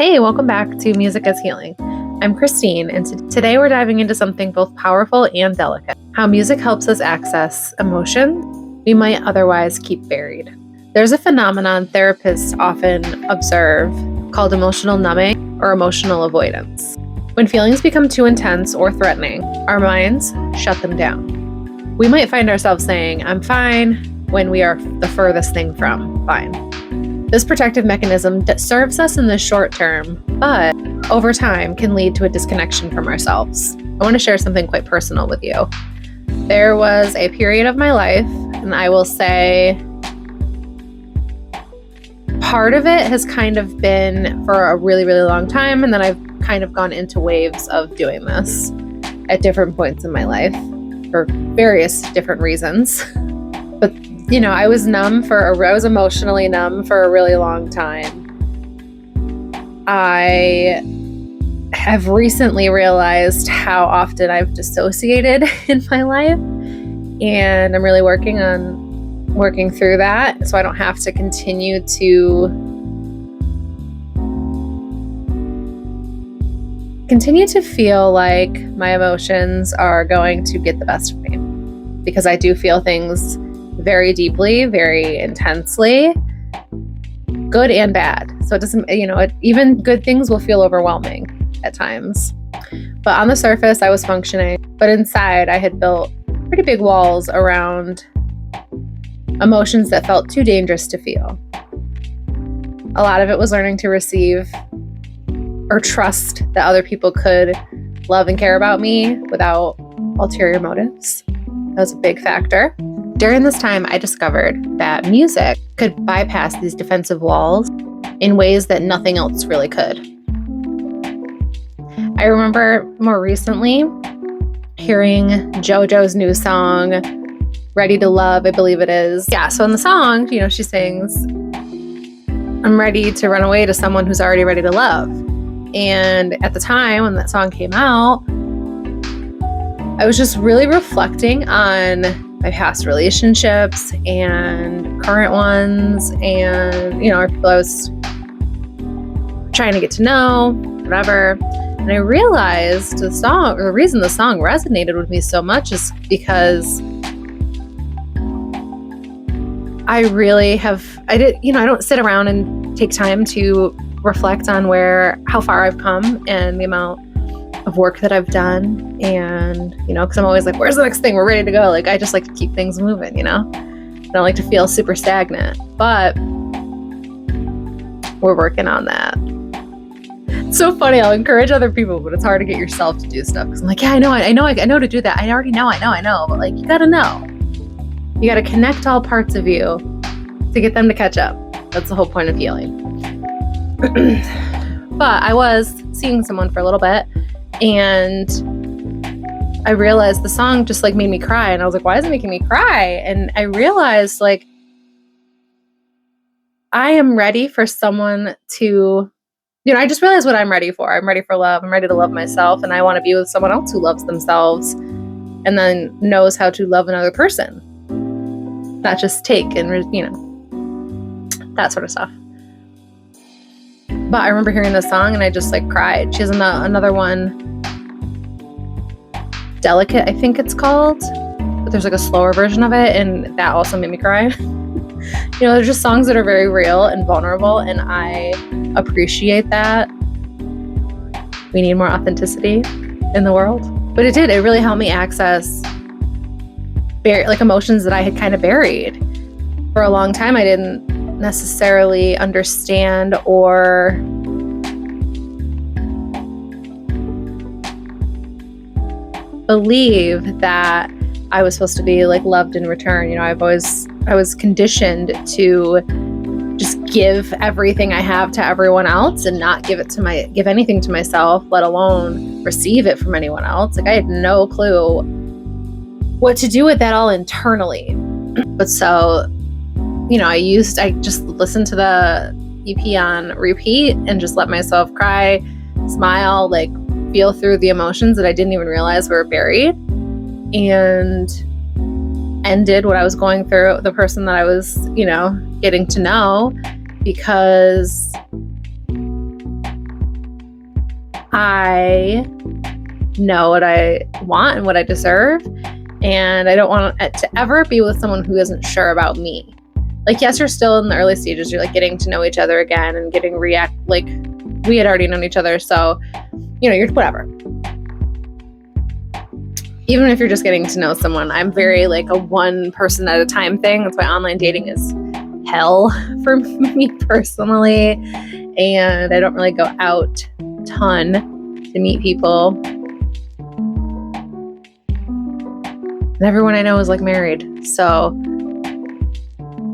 Hey, welcome back to Music as Healing. I'm Christine, and today we're diving into something both powerful and delicate: how music helps us access emotions we might otherwise keep buried. There's a phenomenon therapists often observe called emotional numbing or emotional avoidance. When feelings become too intense or threatening, our minds shut them down. We might find ourselves saying, "I'm fine," when we are the furthest thing from fine. This protective mechanism that serves us in the short term, but over time can lead to a disconnection from ourselves. I want to share something quite personal with you. There was a period of my life, and I will say part of it has kind of been for a really, really long time, and then I've kind of gone into waves of doing this at different points in my life for various different reasons. But I was I was emotionally numb for a really long time. I have recently realized how often I've dissociated in my life, and I'm really working through that so I don't have to continue to feel like my emotions are going to get the best of me, because I do feel things very deeply, very intensely, good and bad. So it doesn't, even good things will feel overwhelming at times. But on the surface, I was functioning, but inside I had built pretty big walls around emotions that felt too dangerous to feel. A lot of it was learning to receive or trust that other people could love and care about me without ulterior motives. That was a big factor. During this time, I discovered that music could bypass these defensive walls in ways that nothing else really could. I remember more recently hearing JoJo's new song, Ready to Love, I believe it is. Yeah, so in the song, she sings, "I'm ready to run away to someone who's already ready to love." And at the time when that song came out, I was just really reflecting on my past relationships and current ones, and people I was trying to get to know, whatever. And I realized the reason the song resonated with me so much is because I don't sit around and take time to reflect on how far I've come and the amount of work that I've done, and because I'm always like, where's the next thing, we're ready to go. I just like to keep things moving. I don't like to feel super stagnant, but we're working on that. It's so funny. I'll encourage other people, but it's hard to get yourself to do stuff, because I'm like, yeah, I know to do that. I already know, but you gotta know. You gotta connect all parts of you to get them to catch up. That's the whole point of healing. But I was seeing someone for a little bit, and I realized the song just made me cry, and I was like, why is it making me cry? And I realized I am ready for someone to, I just realized what I'm ready for. I'm ready for love. I'm ready to love myself, and I want to be with someone else who loves themselves and then knows how to love another person, not just take and that sort of stuff. But I remember hearing this song and I just cried. She has another one, Delicate, I think it's called, but there's a slower version of it, and that also made me cry. There's just songs that are very real and vulnerable, and I appreciate that. We need more authenticity in the world. But it really helped me access emotions that I had kind of buried. For a long time, I didn't necessarily understand or believe that I was supposed to be loved in return. I was conditioned to just give everything I have to everyone else and not give anything to myself, let alone receive it from anyone else. I had no clue what to do with that all internally. But so, I just listened to the EP on repeat and just let myself cry, smile, feel through the emotions that I didn't even realize were buried, and ended what I was going through, the person that I was, getting to know, because I know what I want and what I deserve, and I don't want it to ever be with someone who isn't sure about me. Like, yes, you're still in the early stages. You're like getting to know each other again and getting like we had already known each other. So, you're whatever. Even if you're just getting to know someone, I'm very like a one person at a time thing. That's why online dating is hell for me personally. And I don't really go out a ton to meet people. And everyone I know is like married. So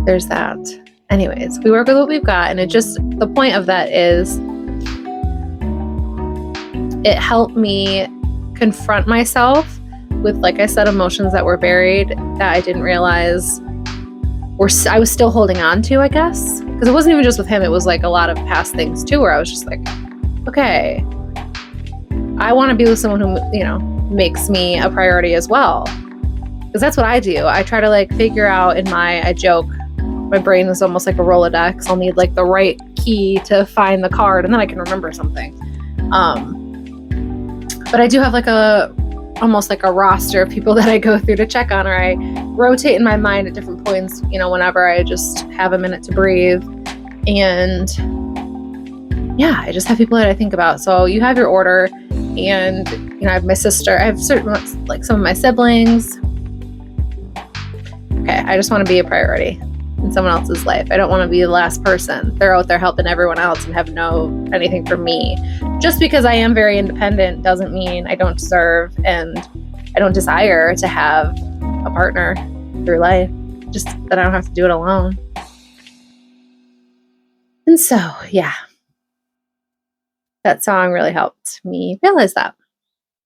there's that. Anyways, we work with what we've got. And the point of that is it helped me confront myself with, like I said, emotions that were buried that I didn't realize I was still holding on to, I guess. Because it wasn't even just with him. It was like a lot of past things too, where I was just like, okay, I want to be with someone who, makes me a priority as well. Because that's what I do. I try to like figure out I joke, my brain is almost like a Rolodex. I'll need like the right key to find the card and then I can remember something. But I do have like almost like a roster of people that I go through to check on, or I rotate in my mind at different points, whenever I just have a minute to breathe. And yeah, I just have people that I think about. So you have your order, and I have my sister, I have some of my siblings. Okay, I just want to be a priority in someone else's life. I don't want to be the last person. They're out there helping everyone else and have anything for me. Just because I am very independent doesn't mean I don't deserve and I don't desire to have a partner through life. Just that I don't have to do it alone. And so, yeah, that song really helped me realize that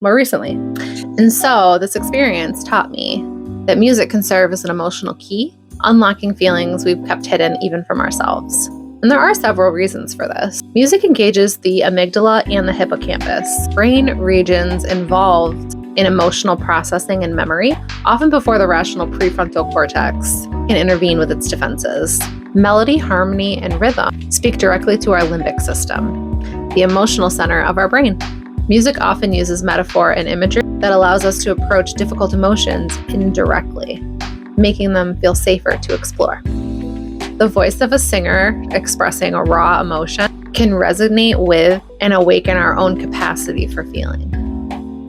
more recently. And so this experience taught me that music can serve as an emotional key, unlocking feelings we've kept hidden even from ourselves. And there are several reasons for this. Music engages the amygdala and the hippocampus, brain regions involved in emotional processing and memory, often before the rational prefrontal cortex can intervene with its defenses. Melody, harmony, and rhythm speak directly to our limbic system, the emotional center of our brain. Music often uses metaphor and imagery that allows us to approach difficult emotions indirectly, making them feel safer to explore. The voice of a singer expressing a raw emotion can resonate with and awaken our own capacity for feeling.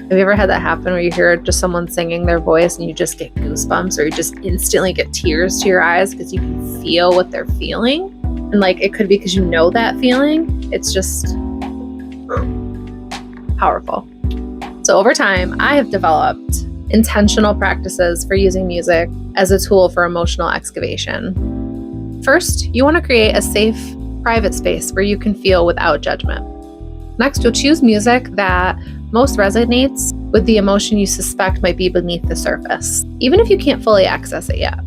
Have you ever had that happen where you hear just someone singing their voice and you just get goosebumps, or you just instantly get tears to your eyes because you can feel what they're feeling? And like, it could be because you know that feeling. It's just powerful. So over time, I have developed intentional practices for using music as a tool for emotional excavation. First, you want to create a safe, private space where you can feel without judgment. Next, you'll choose music that most resonates with the emotion you suspect might be beneath the surface, even if you can't fully access it yet.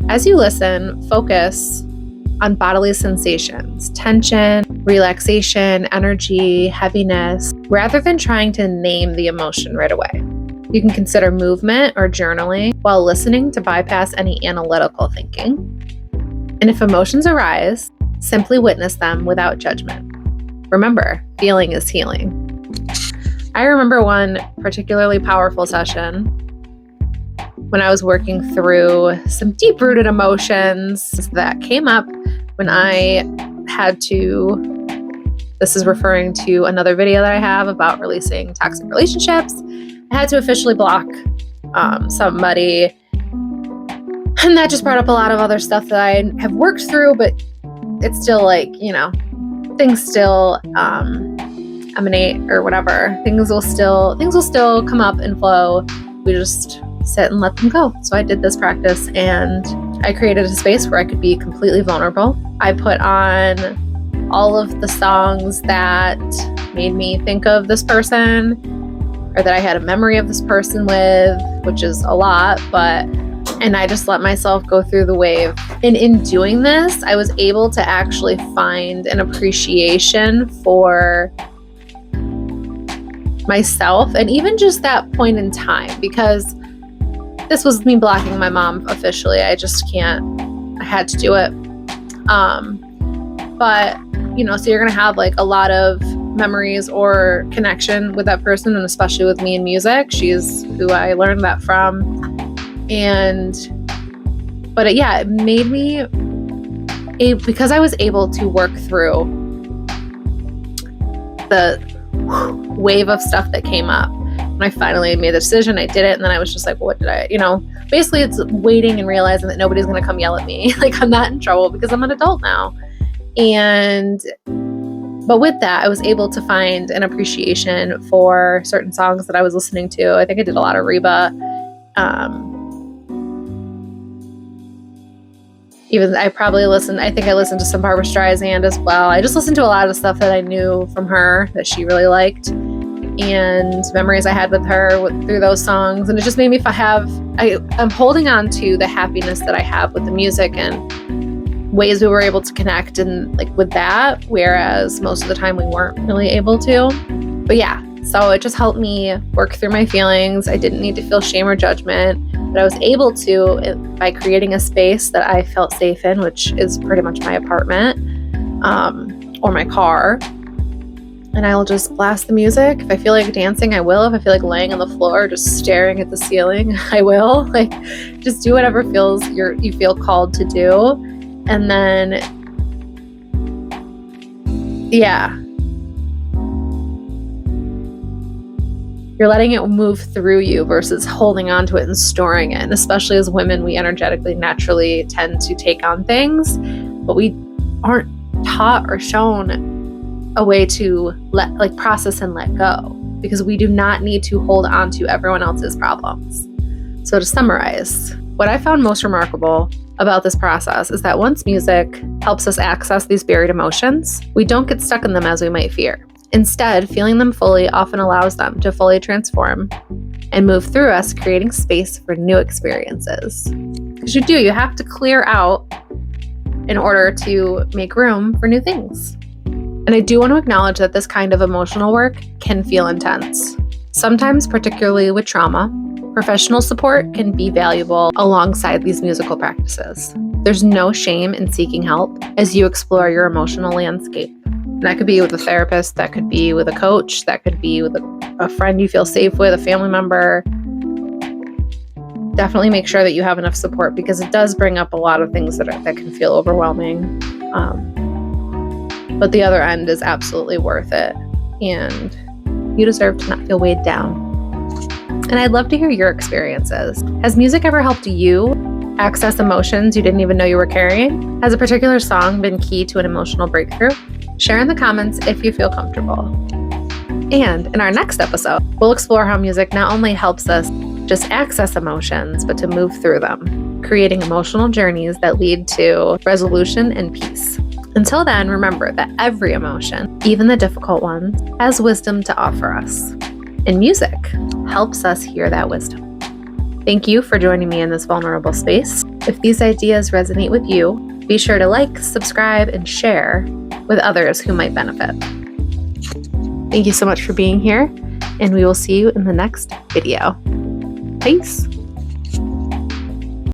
As you listen, focus on bodily sensations, tension, relaxation, energy, heaviness, rather than trying to name the emotion right away. You can consider movement or journaling while listening to bypass any analytical thinking. And if emotions arise, simply witness them without judgment. Remember, feeling is healing. I remember one particularly powerful session when I was working through some deep-rooted emotions that came up when I had to, this is referring to another video that I have about releasing toxic relationships. I had to officially block somebody. And that just brought up a lot of other stuff that I have worked through, but it's still like, things still emanate or whatever. Things will still come up and flow. We just sit and let them go. So I did this practice and I created a space where I could be completely vulnerable. I put on all of the songs that made me think of this person, or that I had a memory of this person with, which is a lot, and I just let myself go through the wave. And in doing this, I was able to actually find an appreciation for myself and even just that point in time, because this was me blocking my mom officially. I had to do it. So you're going to have like a lot of memories or connection with that person, and especially with me in music. She's who I learned that from. But it made me, because I was able to work through the wave of stuff that came up. When I finally made the decision, I did it, and then I was just like, what did I, basically it's waiting and realizing that nobody's going to come yell at me. Like, I'm not in trouble because I'm an adult now. But with that, I was able to find an appreciation for certain songs that I was listening to. I think I did a lot of Reba. I think I listened to some Barbra Streisand as well. I just listened to a lot of stuff that I knew from her that she really liked, and memories I had with her through those songs. And it just made me I'm holding on to the happiness that I have with the music and ways we were able to connect and like with that, whereas most of the time we weren't really able to. But yeah, so it just helped me work through my feelings. I didn't need to feel shame or judgment, but I was able to by creating a space that I felt safe in, which is pretty much my apartment or my car. And I'll just blast the music. If I feel like dancing, I will. If I feel like laying on the floor, just staring at the ceiling, I will. Like, just do whatever you feel called to do. And then, you're letting it move through you versus holding on to it and storing it. And especially as women, we energetically naturally tend to take on things, but we aren't taught or shown a way to process and let go, because we do not need to hold on to everyone else's problems. So to summarize, what I found most remarkable about this process is that once music helps us access these buried emotions, we don't get stuck in them as we might fear. Instead, feeling them fully often allows them to fully transform and move through us, creating space for new experiences. Because you have to clear out in order to make room for new things. And I do want to acknowledge that this kind of emotional work can feel intense. Sometimes, particularly with trauma, professional support can be valuable alongside these musical practices. There's no shame in seeking help as you explore your emotional landscape. And that could be with a therapist, that could be with a coach, that could be with a friend you feel safe with, a family member. Definitely make sure that you have enough support, because it does bring up a lot of things that can feel overwhelming. But the other end is absolutely worth it, and you deserve to not feel weighed down. And I'd love to hear your experiences. Has music ever helped you access emotions you didn't even know you were carrying? Has a particular song been key to an emotional breakthrough? Share in the comments if you feel comfortable. And in our next episode, we'll explore how music not only helps us just access emotions, but to move through them, creating emotional journeys that lead to resolution and peace. Until then, remember that every emotion, even the difficult ones, has wisdom to offer us. And music helps us hear that wisdom. Thank you for joining me in this vulnerable space. If these ideas resonate with you, be sure to like, subscribe, and share with others who might benefit. Thank you so much for being here, and we will see you in the next video. Peace.